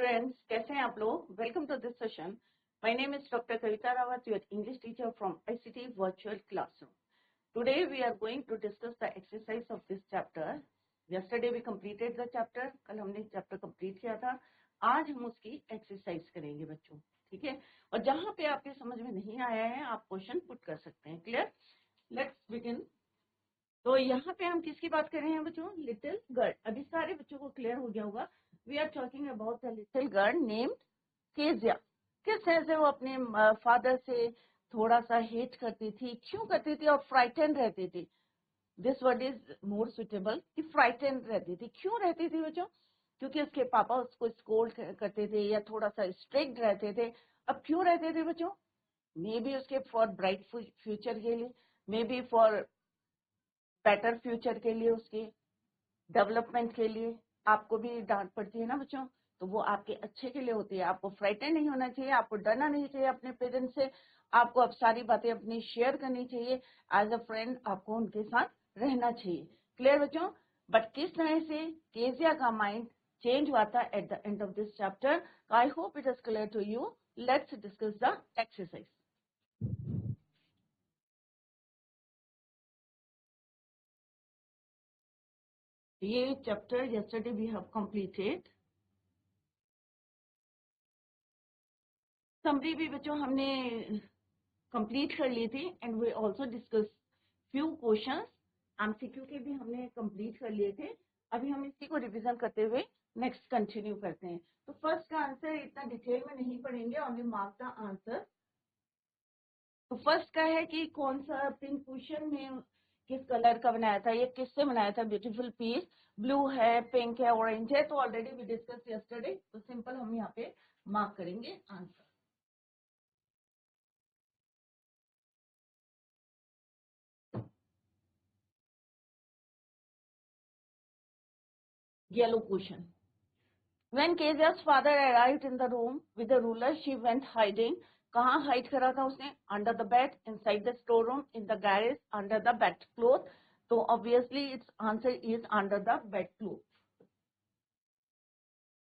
Friends, कैसे हैं आप लोग? Welcome to this session. My name is doctor Kavita Rawat, your English teacher from ICT virtual classroom. Today we are going to discuss the exercise of this chapter. Yesterday we completed the chapter. कल हमने chapter complete किया था. आज हम उसकी exercise करेंगे बच्चों, ठीक है? और जहां पे आपके समझ में नहीं आया है आप क्वेश्चन पुट कर सकते हैं. क्लियर? Let's begin. तो यहाँ पे हम किसकी बात कर रहे हैं बच्चों? Little girl. अभी सारे बच्चों को क्लियर हो गया होगा. We are talking about the little girl named Kezia. किस तरह से वो अपने फादर से थोड़ा सा हेट करती थी, क्यों करती थी, और फ्राइटन रहती थी. This word is more suitable कि फ्राइटन रहती थी. क्यों रहती थी बच्चों? क्योंकि उसके पापा उसको स्कोल्ड करते थे या थोड़ा सा स्ट्रिक्ट रहते थे. अब क्यों रहते थे बच्चों? मे बी उसके फॉर ब्राइट फ्यूचर के लिए, may be for better future के लिए, उसके डेवलपमेंट के लिए. आपको भी डांट पड़ती है ना बच्चों, तो वो आपके अच्छे के लिए होती है. आपको फ्राइटन नहीं होना चाहिए, आपको डरना नहीं चाहिए अपने पेरेंट्स से. आपको अब सारी बातें अपनी शेयर करनी चाहिए. एज अ फ्रेंड आपको उनके साथ रहना चाहिए. क्लियर बच्चों? बट किस तरह से केजिया का माइंड चेंज हुआ था at the end of this chapter. I hope it is clear to you. Let's discuss the exercise. ये chapter yesterday we have completed. Summary भी बच्चों हमने कंप्लीट कर ली थी. And we also discuss few questions. MCQ के भी हमने कंप्लीट कर लिए थे. अभी हम इसी को रिवीजन करते हुए नेक्स्ट कंटिन्यू करते हैं. तो फर्स्ट का आंसर इतना डिटेल में नहीं पढ़ेंगे, ओनली मार्क द आंसर. तो फर्स्ट का है कि कौन सा पिंक क्वेश्चन में किस कलर का बनाया था, ये किससे बनाया था? Beautiful piece. ब्लू है, पिंक है, ऑरेंज है. तो ऑलरेडी वी डिस्कस यस्टरडे. तो सिंपल हम यहाँ पे मार्क करेंगे answer. Yellow question. When Kezia's father arrived in the room with the ruler, she went hiding. कहाँ हाइड करा था उसने? Under the bed, inside the store room, in the garage, under the bed cloth. तो obviously it's answer is under the bed cloth.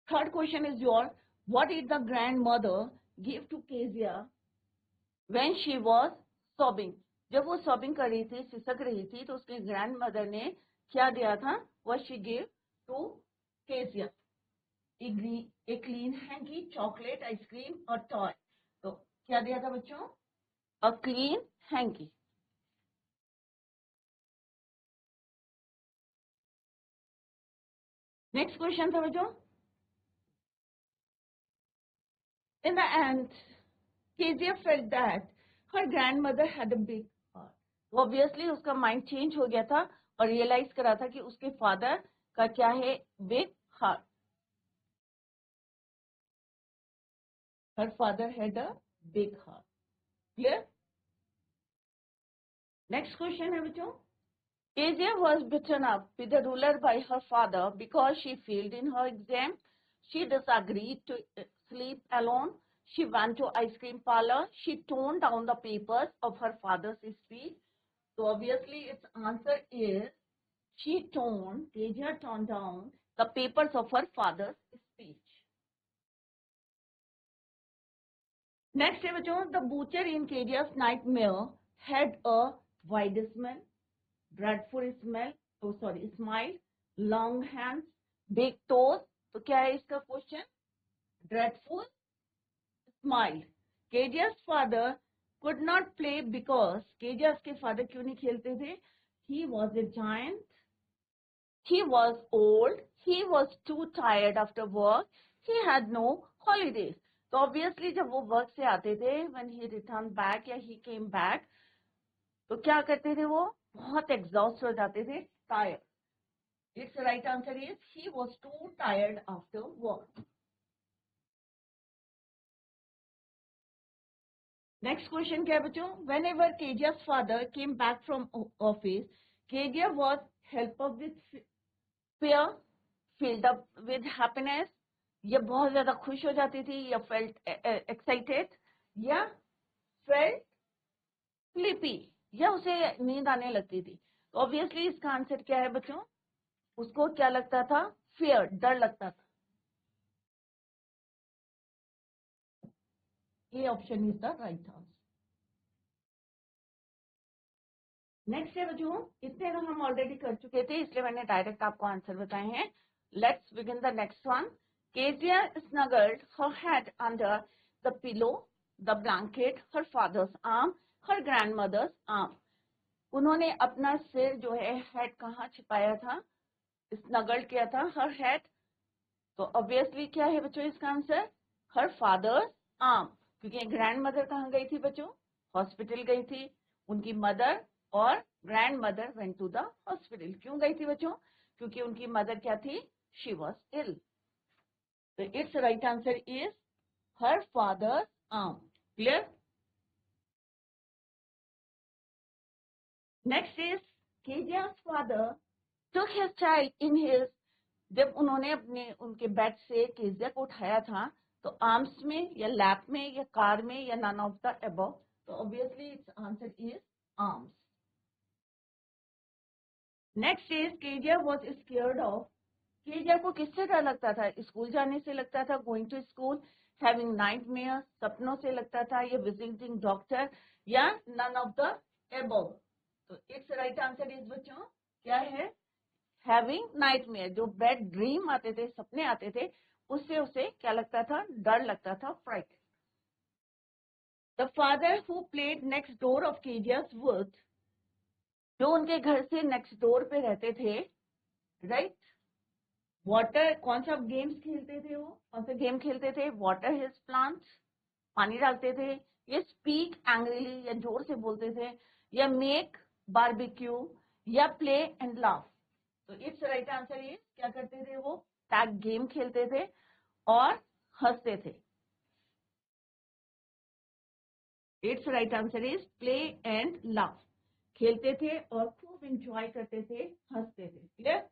Third question is your. What did the grandmother give to Kezia when she was sobbing? जब वो sobbing कर रही थी, सिसक रही थी, तो उसके ग्रैंड मदर ने क्या दिया था? What she give to Kezia? A clean hanky, chocolate, ice cream और टॉय. तो क्या दिया था बच्चों? A clean hanky. Next question था बच्चों. In the end Kezia felt that her grandmother had a big heart. Obviously उसका माइंड चेंज हो गया था और रियलाइज करा था कि उसके फादर का क्या है? Big heart. Her father had a big heart. Clear? Next question है बच्चों. Kezia was beaten up with a ruler by her father because she failed in her exam. She disagreed to sleep alone. She went to ice cream parlor. She toned down the papers of her father's speech. So obviously its answer is Kezia toned down the papers of her father's speech. Next है बच्चों. The butcher in Kezia's nightmare had a wide smile, dreadful smile, long hands, big toes. तो क्या है इसका question? dreadful smile. Kezia's father could not play because Kezia's के father क्यों नहीं खेलते थे? He was a giant. He was old. He was too tired after work. He had no holidays. तो obviously जब वो वर्क से आते थे, when he returned back या he came back, तो क्या करते थे? वो बहुत एग्जॉस्ट हो जाते थे, tired. Its right answer is he was too tired after work. Next question क्या है बच्चों? Whenever Kezia's father came back from office, Kezia was helped up with fear, filled up with happiness. ये बहुत ज्यादा खुश हो जाती थी, या felt excited, या felt sleepy, या उसे नींद आने लगती थी. तो ऑब्वियसली इसका आंसर क्या है बच्चों? उसको क्या लगता था? फियर, डर लगता था. A option is the right answer. Next है बच्चों, इतने तो हम ऑलरेडी कर चुके थे इसलिए मैंने डायरेक्ट आपको आंसर बताए हैं। Let's begin the next one. Kezia snuggled her head under the pillow, the blanket, her father's arm, her grandmother's arm. उन्होंने अपना सिर जो है हेड कहाँ छिपाया था, स्नगल्ड किया था, हर हेड। तो ऑब्वियसली क्या है बच्चों इसका आंसर, हर फादर्स आर्म, क्योंकि ग्रैंड मदर कहाँ गई थी बच्चों, हॉस्पिटल गई थी। उनकी मदर और grandmother went to the hospital. क्यों गई थी बच्चों, क्योंकि उनकी मदर क्या थी, शी वॉज इल। तो it's right answer is her father's arm. Clear. Next is Kezia's father took his child in his, जब उन्होंने अपने उनके बेड से केजिया को उठाया था तो आर्म्स में या लैप में या कार में या नन ऑफ द अबव, तो obviously it's answer is arms. Next is Kezia was scared of, Kezia को किससे डर लगता था, स्कूल जाने से लगता था, going to school, having nightmare, सपनों से लगता था, या विजिटिंग डॉक्टर, या नन ऑफ द अबव। तो इट्स राइट आंसर इज बच्चों क्या है, हैविंग नाइटमेयर, जो बेड ड्रीम आते थे, सपने आते थे, उससे उसे क्या लगता था, डर लगता था, fright. The father who played next door of Kezia's would, जो उनके घर से नेक्स्ट डोर पे रहते थे, राइट। वाटर, कौन सा गेम्स खेलते थे वो, कौन सा गेम खेलते थे, वाटर हिज प्लांट्स, पानी डालते थे, ये स्पीक एंग्रीली या जोर से बोलते थे, या मेक बारबेक्यू, या प्ले एंड लाफ। तो इट्स राइट आंसर ये क्या करते थे, वो टैग गेम खेलते थे और हंसते थे। It's right answer is play and laugh, खेलते थे और खूब एंजॉय करते थे, हंसते थे। Clear.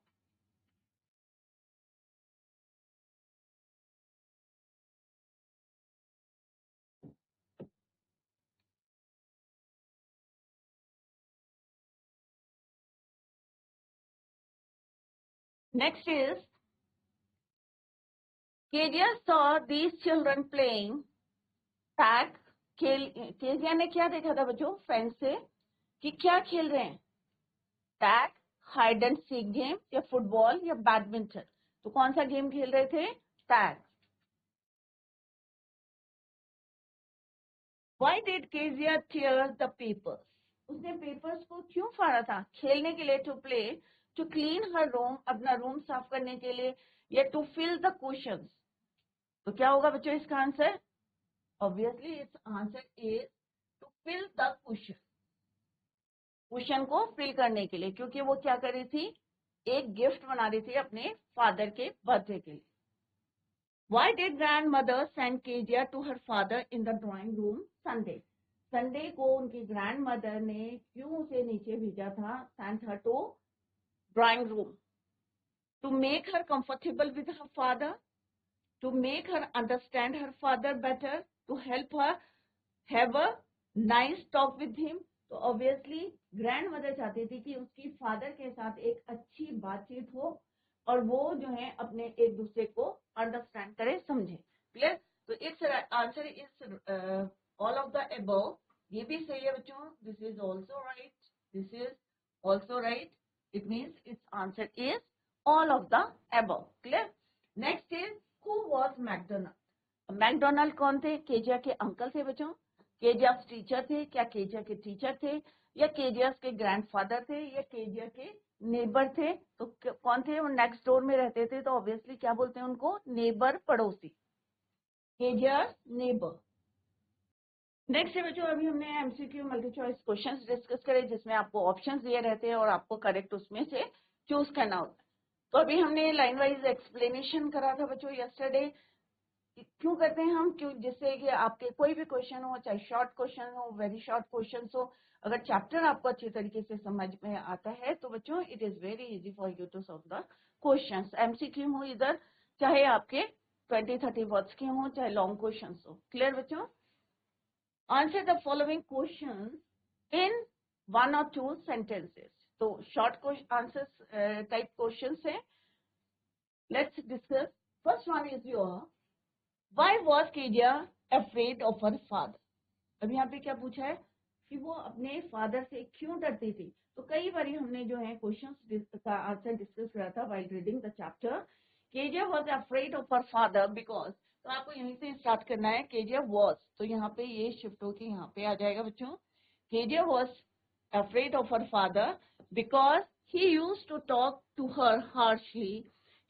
Next is Kezia saw these children playing tag। Kezia ने क्या देखा था बच्चों, फ्रेंड से, कि क्या खेल रहे हैं, tag, hide and seek game, या फुटबॉल, या बैडमिंटन। तो कौन सा गेम खेल रहे थे, tag. Why did Kezia tear the papers? उसने पेपर्स को क्यों फाड़ा था, खेलने के लिए, to play, to clean her room, अपना रूम साफ करने के लिए, या टू फिल द क्वेश्चंस। तो क्या होगा बच्चों इसका answer, obviously it's answer is to fill the question, question को फिल करने के लिए, क्योंकि वो क्या कर रही थी, एक गिफ्ट बना रही थी अपने फादर के बर्थडे के लिए। Why did grandmother send Kezia to her father in the drawing room Sunday? Sunday को उनकी ग्रैंड मदर ने क्यों उसे नीचे भेजा था, sent her to drawing room, to make her comfortable with her father, to make her understand her father better, to help her have a nice talk with him. तो obviously grandmother चाहती थी कि उसकी father के साथ एक अच्छी बातचीत हो और वो जो है अपने एक दूसरे को अंडरस्टैंड करे, समझे। क्लियर। तो it's answer is all of the above. ये भी सही है बच्चों, this is also right, this is also right, it means it's answer is all of the above. Clear. Next is who was McDonald. McDonald कौन थे, Kezia के uncle थे बच्चों, केजियास टीचर थे, क्या केजिया के टीचर थे, या केजियास के ग्रैंडफादर थे, या केजिया के नेबर थे। तो कौन थे, वो नेक्स्ट डोर में रहते थे, तो ऑब्वियसली क्या बोलते हैं उनको, नेबर, पड़ोसी, केजियास नेबर। नेक्स्ट है बच्चों, अभी हमने MCQ multi choice questions discuss करे जिसमें आपको ऑप्शंस दिए रहते हैं और आपको करेक्ट उसमें से चूज करना होता है। तो अभी हमने लाइन वाइज एक्सप्लेनेशन करा था बच्चों यस्टरडे। क्यों करते हैं हम, क्यों, जिससे कि आपके कोई भी क्वेश्चन हो, चाहे शॉर्ट क्वेश्चन हो, वेरी शॉर्ट क्वेश्चन हो, अगर चैप्टर आपको अच्छे तरीके से समझ में आता है तो बच्चों it is very easy for you to solve the questions. MCQ हो इधर, चाहे आपके 20-30 वर्ड्स के हो, चाहे लॉन्ग क्वेश्चन हो। क्लियर बच्चों। Answer the following question in 1 or 2 sentences। तो शॉर्ट आंसर टाइप क्वेश्चन है, let's discuss. First one is your, Why was Kedia afraid of her father? अब यहाँ पे क्या पूछा है कि वो अपने फादर से क्यों डरती थी। तो कई बार हमने जो है क्वेश्चंस का आंसर डिस्कस करा था while reading the chapter. Kezia was afraid of her father because, तो आपको यहीं से स्टार्ट करना है। केजिया वाज, तो यहाँ पे ये शिफ्ट होके यहाँ पे आ जाएगा बच्चों। Kezia was afraid of her father because he used to talk to her harshly.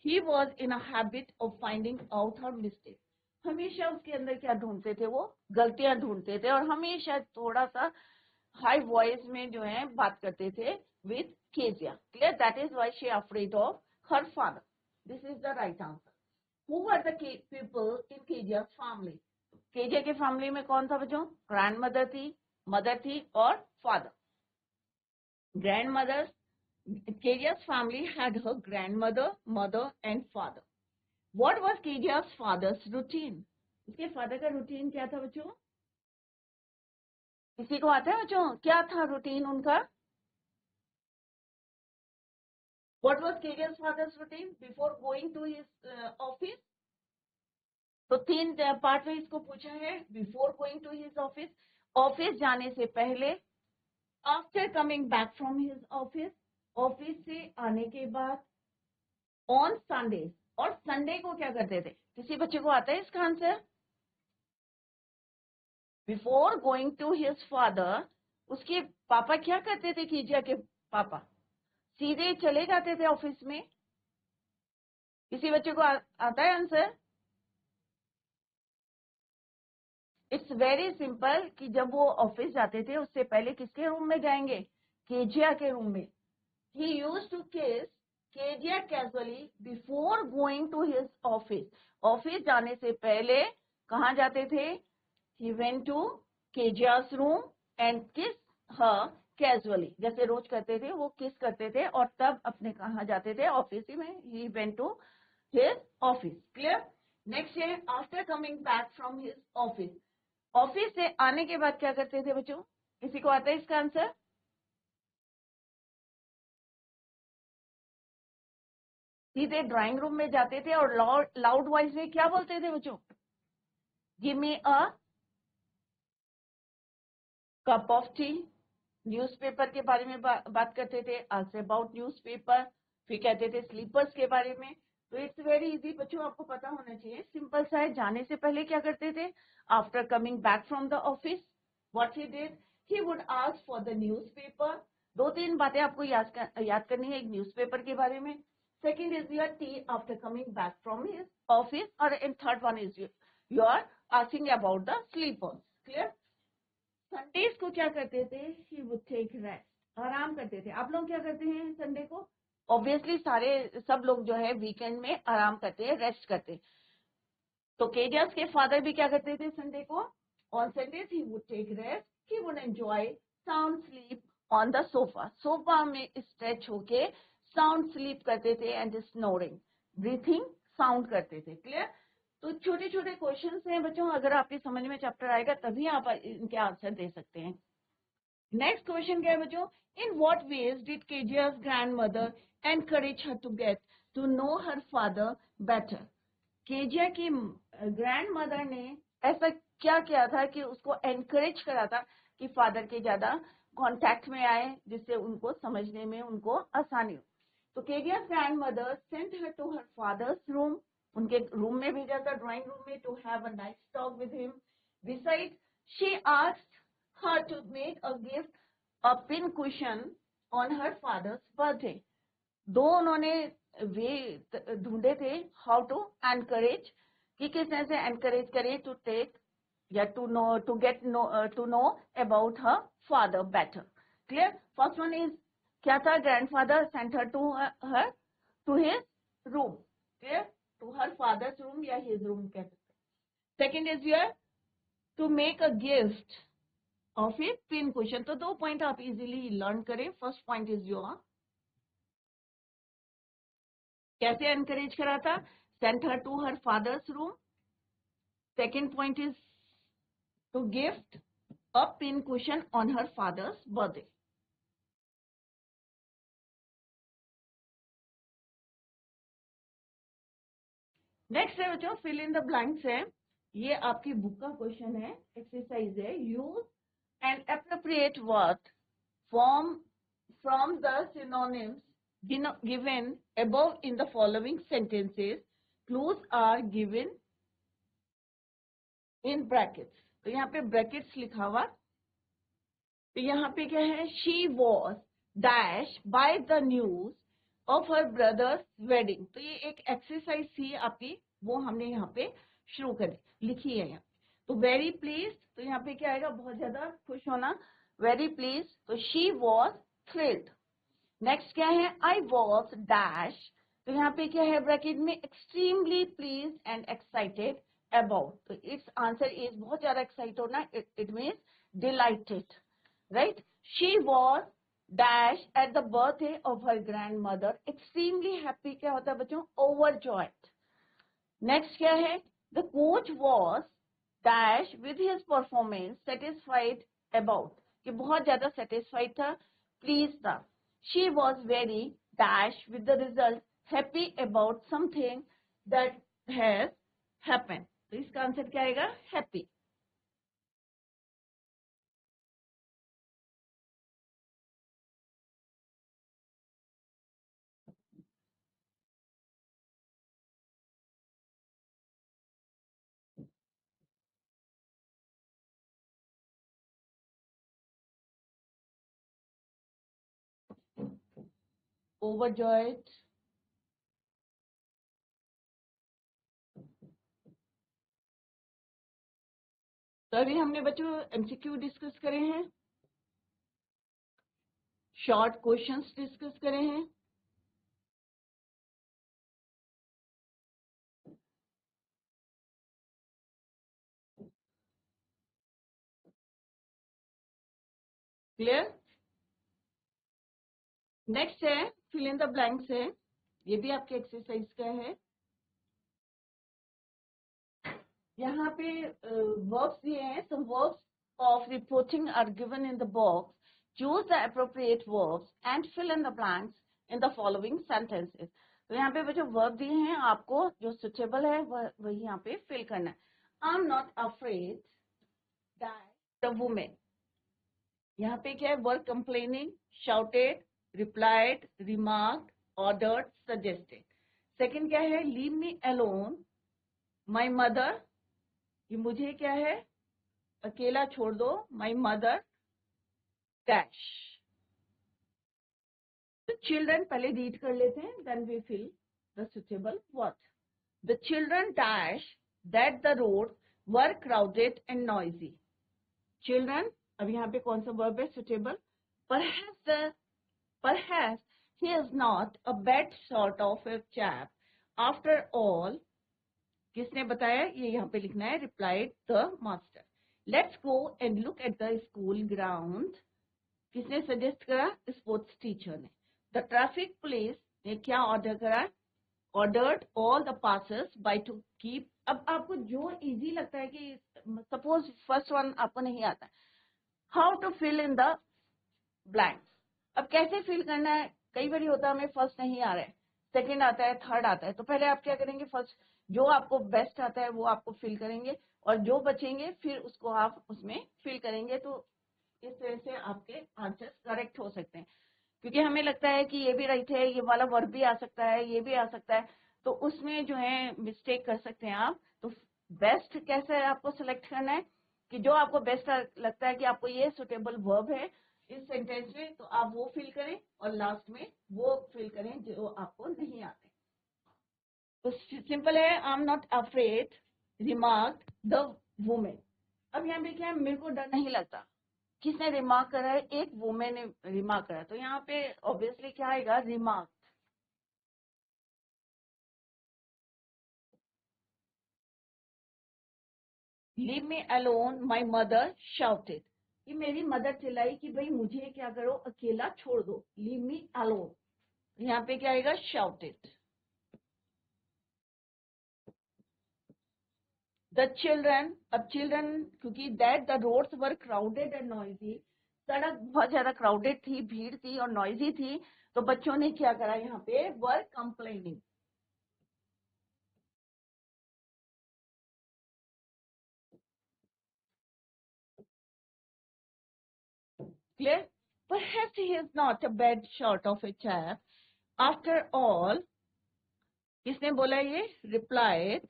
He was in a habit of finding out her mistake. हमेशा उसके अंदर क्या ढूंढते थे, वो गलतियां ढूंढते थे, और हमेशा थोड़ा सा हाई वॉइस में जो है बात करते थे with Kezia. Clear? That is why she afraid of her father. This is the right answer. Who were the people in Kezia family? Kezia के फैमिली में कौन था बच्चों? ग्रैंड मदर थी, मदर थी और father. Grand mother, Kedia's family had her grandmother, mother and father. What was Kedia's father's routine? उसके father का रूटीन क्या था बच्चों? किसी को आता है बच्चों? क्या था रूटीन उनका? What was Kedia's father's routine before going to his office? तो तीन पार्ट में इसको पूछा है। Before going to his office, office जाने से पहले, after coming back from his office, office से आने के बाद, ऑन संडे, और संडे को क्या करते थे? किसी बच्चे को आता है इसका आंसर? Before going to his father, उसके पापा क्या करते थे? कीजिया के पापा सीधे चले जाते थे ऑफिस में। किसी बच्चे को आता है आंसर? इट्स वेरी सिंपल कि जब वो ऑफिस जाते थे उससे पहले किसके रूम में जाएंगे? केजिया के रूम में। He used to kiss Kezia casually before going to his office. Office जाने से पहले कहाँ जाते थे? He went to Kezia's room and kiss her casually, जैसे रोज करते थे वो किस करते थे, और तब अपने कहाँ जाते थे? ऑफिस ही में। He went to his office. Clear? Next है after coming back from his office. Office से आने के बाद क्या करते थे बच्चों? किसी को आता है इसका आंसर? सीधे ड्राइंग रूम में जाते थे और लाउड वॉइस में क्या बोलते थे बच्चों? Give me a cup of T. Newspaper के बारे में बात करते थे, आस्क अबाउट न्यूज़पेपर। फिर कहते थे स्लीपर्स के बारे में। तो इट्स वेरी इजी बच्चों, आपको पता होना चाहिए। सिंपल सा है। जाने से पहले क्या करते थे? After coming back from the office, what he did, he would ask for the newspaper. दो तीन बातें आपको याद करनी है एक न्यूज़पेपर के बारे में। Second is your T after coming back from his office, और in third one is you are asking about the slippers. Clear? Sundays को क्या करते थे? ही वुड टेक रेस्ट, आराम करते थे। आप लोग क्या करते हैं संडे को? ऑब्वियसली सारे सब लोग जो है वीकेंड में आराम करते हैं, रेस्ट करते हैं। तो केजियास के फादर भी क्या करते थे संडे को? On Sundays he would take rest, he would enjoy sound sleep on the sofa. Sofa में स्ट्रेच होके साउंड स्लीप करते थे एंड स्नोरिंग, ब्रीथिंग साउंड करते थे। क्लियर? तो छोटे छोटे क्वेश्चंस हैं बच्चों, अगर आपके समझ में चैप्टर आएगा तभी आप इनके आंसर दे सकते हैं। नेक्स्ट क्वेश्चन क्या है बच्चों? In what ways did Kezia's grandmother encourage her to get to know her father better? Kezia की ग्रैंड मदर ने ऐसा क्या किया था कि उसको एनकरेज करा था कि फादर के ज्यादा कांटेक्ट में आए, जिससे उनको समझने में उनको आसानी हो। तो Kezia's grandmother sent her to her father's room, उनके रूम में भेजा था, ड्राइंग रूम में, to have a nice talk with him. Beside she asked her to make a gift, a pin cushion on her father's birthday. दो उन्होंने वे ढूंढे थे how to encourage, कि किस तरह से एनकरेज करें टू टेक या to know to get to know about her father better. Clear? First one is क्या था? Grandfather sent her to his room. Clear? To her father's room या his room कह सकते। Second is your to make a gift of a pin question. तो दो point आप easily learn करें। First point is your कैसे encourage करा था? Sent her to her father's room. Second point is to gift a pin question on her father's birthday. Next है बच्चों fill in the blanks है। ये आपकी बुक का क्वेश्चन है, एक्सरसाइज है। Use N appropriate word from the synonyms given above in the following sentences. Clues are given in brackets. तो यहाँ पे brackets लिखा हुआ, तो यहाँ पे क्या है, she was dash by the news of her brother's wedding. तो ये एक एक्सरसाइज थी आपकी, वो हमने यहाँ पे शुरू करी, लिखी है यहाँ। तो वेरी प्लीज, तो यहाँ पे क्या आएगा, बहुत ज्यादा खुश होना, वेरी प्लीज। तो she was thrilled. नेक्स्ट क्या है, आई वॉज डैश, तो यहाँ पे क्या है ब्रैकेट में, extremely please and excited about. तो इट्स आंसर इज बहुत ज्यादा एक्साइट होना, it means dilated, right. She was dash at the birthday of her grand mother, extremely happy क्या होता है बच्चों, ओवरजॉयड। नेक्स्ट क्या है, the coach was dash with his performance satisfied about, कि बहुत ज्यादा सेटिस्फाइड था, प्लीज था। She was very dash with the result, happy about something that has happened. तो इसका आंसर क्या आएगा, happy. Overjoyed. तो अभी हमने बच्चों एमसीक्यू डिस्कस करे हैं, शॉर्ट क्वेश्चंस डिस्कस करे हैं। क्लियर। नेक्स्ट है फिल इन द ब्लैंक्स है, ये भी आपके एक्सरसाइज का है। यहाँ पे वर्ब्स दिए हैं, some verbs of reporting are given in the box. Choose the appropriate verbs and fill in the blanks in the following sentences. तो यहाँ पे जो वर्ब दिए हैं आपको जो सुटेबल है वही यहाँ पे फिल करना है। I'm not afraid that the woman, यहाँ पे क्या है, verb complaining, shouted, replied, remarked, ordered, suggested. Second क्या है, leave me alone, my mother, ये मुझे क्या है, अकेला छोड़ दो, माई मदर डैश। तो चिल्ड्रन पहले रीड कर लेते हैं, then we fill the suitable word. The children dash that the road were crowded and noisy. Children, अब यहाँ पे कौन सा वर्ब है suitable, perhaps he is not a bad sort of a chap after all, किसने बताया, ये यहाँ पे लिखना है, replied the master. Let's go and look at the school ground, किसने सजेस्ट करा, स्पोर्ट्स टीचर ने। द ट्रैफिक पुलिस ने क्या ऑर्डर करा, ordered all the passers by two keep. अब आपको जो इजी लगता है, कि सपोज फर्स्ट वन आपको नहीं आता, how to fill in the blanks. अब कैसे फिल करना है, कई बार होता है हमें फर्स्ट नहीं आ रहा है, सेकंड आता है, थर्ड आता है, तो पहले आप क्या करेंगे, फर्स्ट जो आपको बेस्ट आता है वो आपको फिल करेंगे, और जो बचेंगे फिर उसको आप उसमें फिल करेंगे। तो इस तरह से आपके आंसर करेक्ट हो सकते हैं, क्योंकि हमें लगता है कि ये भी राइट है, ये वाला वर्ब भी आ सकता है, ये भी आ सकता है, तो उसमें जो है मिस्टेक कर सकते हैं आप। तो बेस्ट कैसे आपको सिलेक्ट करना है, कि जो आपको बेस्ट लगता है कि आपको ये सुटेबल वर्ब है इस सेंटेंस में, तो आप वो फिल करें, और लास्ट में वो फिल करें जो आपको नहीं आते। तो सिंपल है, I am not afraid remarked the women. अब यहाँ पे क्या है, मेरे को डर नहीं लगता, किसने रिमार्क करा है, एक वुमेन ने रिमार्क करा, तो यहाँ पे ऑब्वियसली क्या आएगा, remark. Leave me alone my mother shouted, कि मेरी मदर चिल्लाई कि भाई मुझे क्या करो, अकेला छोड़ दो, लीव मी अलोन, यहाँ पे क्या आएगा, शाउटेड। द चिल्ड्रन, अब चिल्ड्रन क्योंकि that the roads were crowded and noisy, सड़क बहुत ज्यादा क्राउडेड थी, भीड़ थी और नॉइजी थी, तो बच्चों ने क्या करा, यहाँ पे वर complaining. Clear? Perhaps he is not a bad sort of a chap. After all, किसने बोला ये? Replied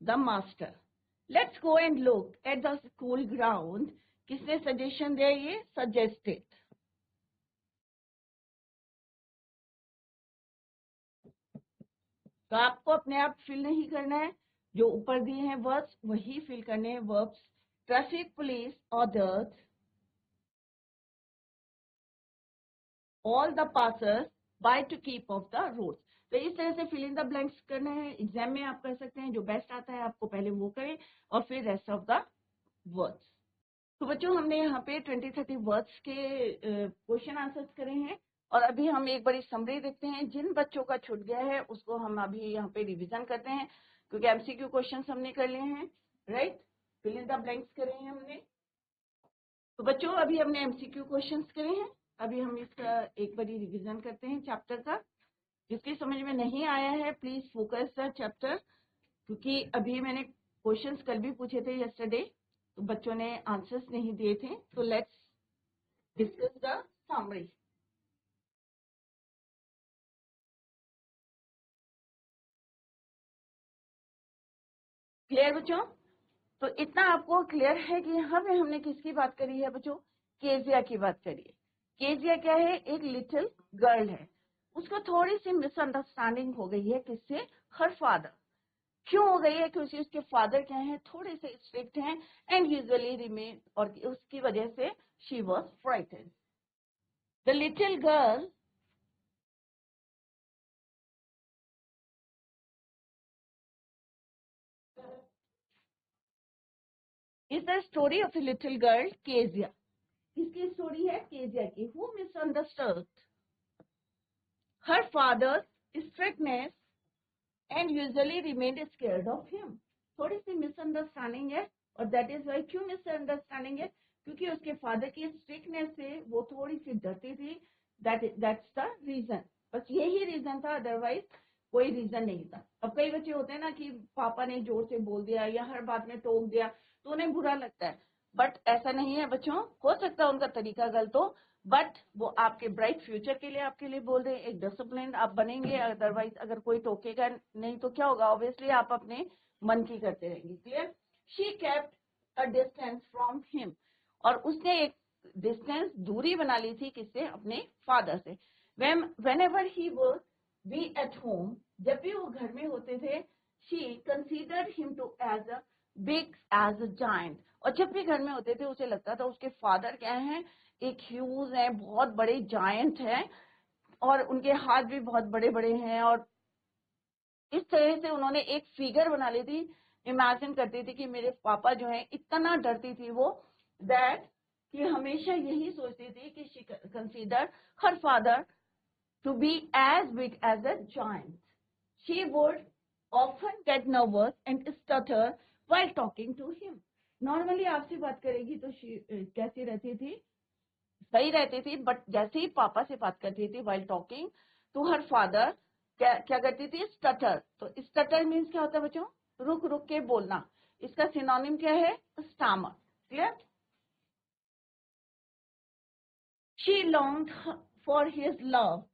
the master. Let's go and look at the school ground. किसने suggestion दिया ये? Suggested. तो आपको अपने आप फिल नहीं करना है, जो ऊपर दिए हैं वर्ब्स वही फिल करने हैं verbs. Traffic police ordered all the passers by two keep of the road. तो इस तरह से फिल इन द ब्लैंक्स करना है. एग्जाम में आप कर सकते हैं, जो बेस्ट आता है आपको पहले वो करें और फिर रेस्ट ऑफ द वर्ड्स. तो बच्चों हमने यहाँ पे 20-30 वर्ड्स के क्वेश्चन आंसर्स करे हैं और अभी हम एक बड़ी समरी देखते हैं. जिन बच्चों का छूट गया है उसको हम अभी यहाँ पे रिवीजन करते हैं क्योंकि एमसीक्यू क्वेश्चंस हमने कर लिए हैं. Right, fill in the blanks करे हैं हमने. तो बच्चों अभी हमने एमसीक्यू क्वेश्चंस करे हैं, अभी हम इसका एक बारी रिवीजन करते हैं चैप्टर का. जिसकी समझ में नहीं आया है प्लीज फोकस द चैप्टर, क्योंकि अभी मैंने क्वेश्चंस कल भी पूछे थे यस्टरडे, तो बच्चों ने आंसर्स नहीं दिए थे. तो let's discuss the summary. Clear बच्चों? तो इतना आपको क्लियर है कि यहाँ पे हमने किसकी बात करी है बच्चों? केजिया की बात करी है. केजिया क्या है? एक लिटिल गर्ल है. उसको थोड़ी सी मिसअंडरस्टैंडिंग हो गई है किससे? Her father. क्यों हो गई है? क्योंकि उसके फादर क्या है? थोड़े से स्ट्रिक्ट हैं एंड यूजुअली रिमेन, और उसकी वजह से she was frightened. The little girl is the story of a little girl Kezia. किसकी स्टोरी है? केजिया की. Who misunderstood her father's strictness and usually remained scared of him. थोड़ी सी misunderstanding है और दैट इज वाई. क्यों misunderstanding है? क्योंकि उसके फादर की स्ट्रिक्टनेस से वो थोड़ी सी डरती थी. That's the reason. बस यही रीजन था, अदरवाइज कोई रीजन नहीं था. अब कई बच्चे होते हैं ना कि पापा ने जोर से बोल दिया या हर बात में टोक दिया तो उन्हें बुरा लगता है, बट ऐसा नहीं है बच्चों. हो सकता है उनका तरीका गलत हो, बट वो आपके ब्राइट फ्यूचर के लिए आपके लिए बोल रहे हैं. एक डिसिप्लिन आप बनेंगे, अदरवाइज अगर कोई टोकेगा नहीं तो क्या होगा? ऑब्वियसली आप अपने मन की करते रहेंगे. Clear? She kept a distance from him. और उसने एक डिस्टेंस, दूरी बना ली थी किससे? अपने फादर से. whenever he would be at home, जब भी वो घर में होते थे, she considered him to as a big as a giant. और जब भी घर में होते थे उसे लगता था उसके फादर क्या हैं? एक ह्यूज है, बहुत बड़े जायंट हैं और उनके हाथ भी बहुत बड़े बड़े हैं. और इस तरह से उन्होंने एक फिगर बना ली थी. इमेजिन करती थी कि मेरे पापा जो है, इतना डरती थी वो दैट कि हमेशा यही सोचती थी कि she consider her father to be as big as a giant. She would often get nervous and stutter while talking to him. Normally आपसे बात करेगी तो कैसी रहती थी? सही रहती थी, बट जैसे ही पापा से बात करती थी while talking to her father, क्या करती थी? स्टटर. तो स्टटर मीन्स क्या होता है बच्चों? रुक रुक के बोलना. इसका सिनोनिम क्या है? Stammer. Clear? She longed for his love.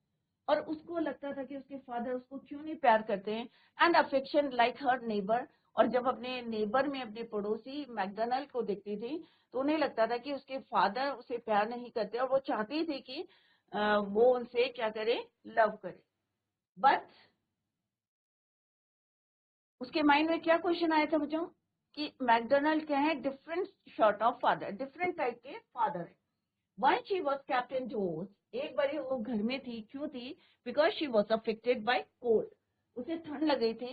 और उसको लगता था कि उसके फादर उसको क्यों नहीं प्यार करते हैं. And affection like her neighbour. और जब अपने नेबर में अपने पड़ोसी मैकडोनाल्ड को देखती थी तो उन्हें लगता था कि उसके फादर उसे प्यार नहीं करते और वो चाहती थी कि वो उनसे क्या करे? लव करे. बट उसके माइंड में क्या क्वेश्चन आया था बच्चों? कि मैकडोनाल्ड क्या है? Different sort of father, different type के फादर है. Once she was kept indoors, एक बारी वो घर में थी. क्यों थी? Because she was affected by cold. उसे ठंड लग गई थी.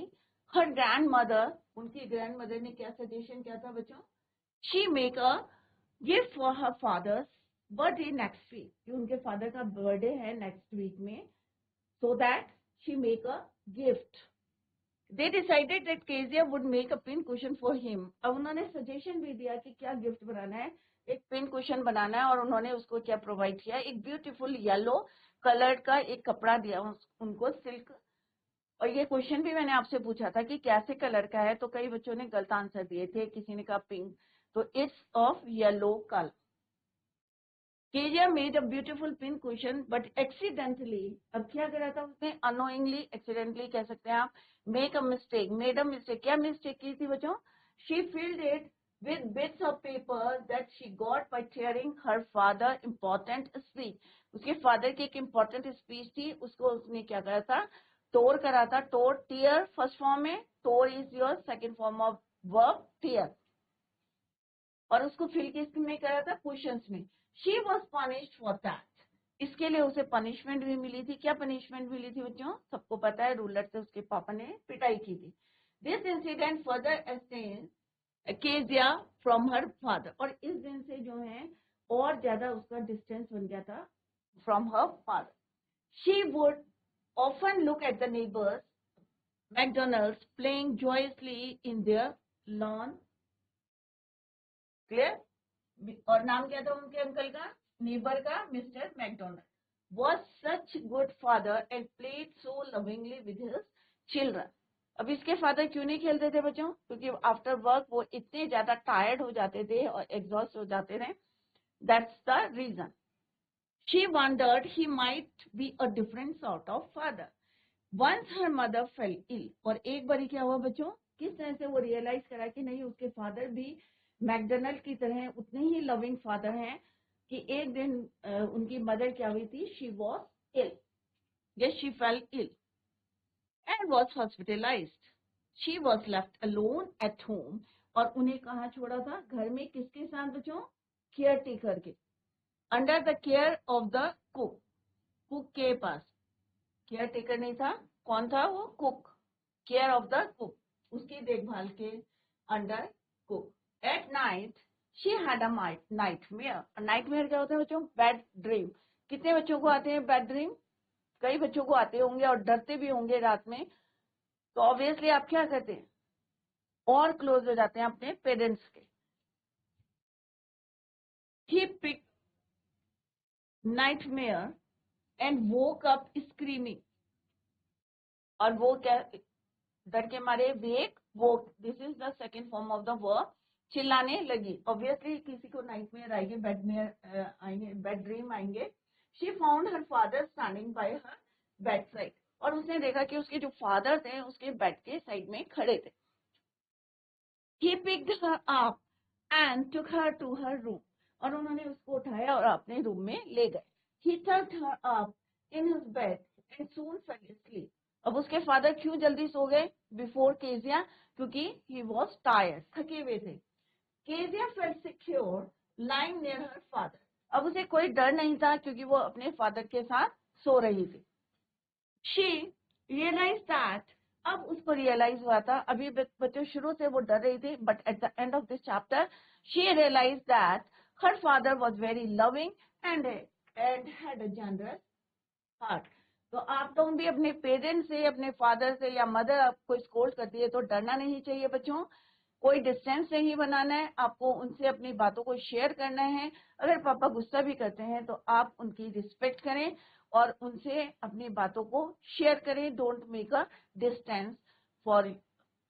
Her grandmother, उनकी ग्रैंडमदर ने क्या सजेशन किया था बच्चों? She make a gift for her father's birthday next week. कि उनके फादर का बर्थडे है नेक्स्ट वीक में. So that she make a gift. They decided that Kezia would make a pin cushion for him. अब उन्होंने suggestion भी दिया कि क्या गिफ्ट बनाना है. एक पिन कुशन बनाना है और उन्होंने उसको क्या प्रोवाइड किया? एक ब्यूटीफुल येलो कलर का एक कपड़ा दिया उनको, सिल्क. और ये क्वेश्चन भी मैंने आपसे पूछा था कि कैसे कलर का है, तो कई बच्चों ने गलत आंसर दिए थे. किसी ने कहा पिंक, तो it's of yellow colour. Kezia made a beautiful pin cushion but accidentally, अब क्या करा था उसने, अनोइंगली, एक्सीडेंटली कह सकते हैं आप, make a mistake, made a mistake. क्या मिस्टेक की थी बच्चों? She filled it with bits of paper that she got by tearing her father important speech. उसके फादर की एक इम्पोर्टेंट स्पीच थी, उसको उसने क्या करा था, तोड़ करा था. तोड़, टीयर फर्स्ट फॉर्म में, तोड़ is your second form of verb tear, और उसको फिल किस में करा था, क्वेश्चंस में. She was punished for that, इसके लिए उसे पनिशमेंट भी मिली थी. क्या पनिशमेंट मिली थी बच्चों? सबको पता है, रूलर से उसके पापा ने पिटाई की थी. This incident further estranges Kezia from her father, और इस दिन से जो है और ज्यादा उसका डिस्टेंस बन गया था from her father. She would often look at the neighbours McDonald's playing joyously in their lawn. Clear? और नाम क्या था उनके अंकल का, नेबर का, mister McDonald. Was such good father and played so lovingly with his children. अब इसके father क्यों नहीं खेलते थे बच्चों? क्योंकि आफ्टर वर्क वो इतने ज्यादा टायर्ड हो जाते थे और एग्जॉस्ट हो जाते थे. That's the reason. She wondered he might be a different sort of father. Once her mother fell ill, और एक बारी क्या हुआ बच्चों, किस तरह से वो रियलाइज करा कि नहीं, उसके फादर भी मैकडोनल्ड की तरह उतने ही लविंग फादर हैं, कि एक दिन उनकी मदर क्या हुई थी, she was ill, yes she fell ill and was hospitalized. She was left alone at home, और उन्हें कहाँ छोड़ा था, घर में. किसके साथ बच्चों? केयर टेकर के, under the care of the cook. Cook के पास. केयर टेकर नहीं था, कौन था वो? Cook. Care of the cook, उसकी देखभाल के under cook. At night she had a nightmare. Nightmare क्या होता है बच्चों? Bad dream. कितने बच्चों को आते हैं बैड ड्रीम? कई बच्चों को आते होंगे और डरते भी होंगे रात में. तो ऑब्वियसली आप क्या करते हैं, और क्लोज हो जाते हैं अपने पेरेंट्स के. He pick nightmare and woke up screaming, और वो क्या, डर के मारे wake, woke, this is the second form of the verb, चिल्लाने लगी. ऑब्वियसली किसी को नाइटमेयर आएंगे, बेडमेयर आएंगे, बेड ड्रीम आएंगे. She found her father standing by her bed side, और उसने देखा कि उसके जो फादर थे उसके बेड के साइड में खड़े थे. He picked her up and took her to her room, और उन्होंने उसको उठाया और अपने रूम में ले गए. He tucked her up in his bed and soon fell asleep. अब उसके फादर क्यों जल्दी सो गए बिफोर केजिया? क्योंकि he was tired, थके हुए थे. Kezia felt secure lying near her father. अब उसे कोई डर नहीं था क्योंकि वो अपने फादर के साथ सो रही थी. She realized that, अब उसको रियलाइज हुआ था, अभी बच्चों शुरू से वो डर रही थी, but at the end of this chapter she realize that her father was very loving and had a generous heart. तो आप लोग भी अपने पेरेंट्स से, अपने फादर से या मदर आपको स्कोल्ड करती है तो डरना नहीं चाहिए बच्चों. कोई डिस्टेंस नहीं बनाना है, आपको उनसे अपनी बातों को शेयर करना है. अगर पापा गुस्सा भी करते हैं तो आप उनकी रिस्पेक्ट करें और उनसे अपनी बातों को शेयर करें. Don't make a distance for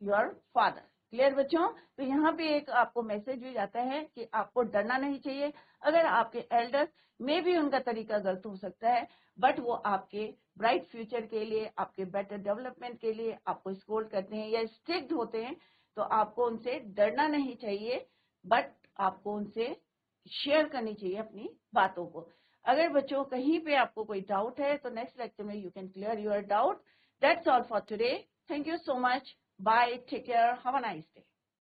your father. Clear बच्चों? तो यहाँ पे एक आपको मैसेज भी जाता है कि आपको डरना नहीं चाहिए. अगर आपके एल्डर्स में भी उनका तरीका गलत हो सकता है, बट वो आपके ब्राइट फ्यूचर के लिए, आपके बेटर डेवलपमेंट के लिए आपको स्कोल्ड करते हैं या स्ट्रिक्ट होते हैं, तो आपको उनसे डरना नहीं चाहिए, बट आपको उनसे शेयर करनी चाहिए अपनी बातों को. अगर बच्चों कहीं पे आपको कोई डाउट है तो नेक्स्ट लेक्चर में you can clear your doubt. That's all for today. Thank you so much. Bye. Take care. Have a nice day.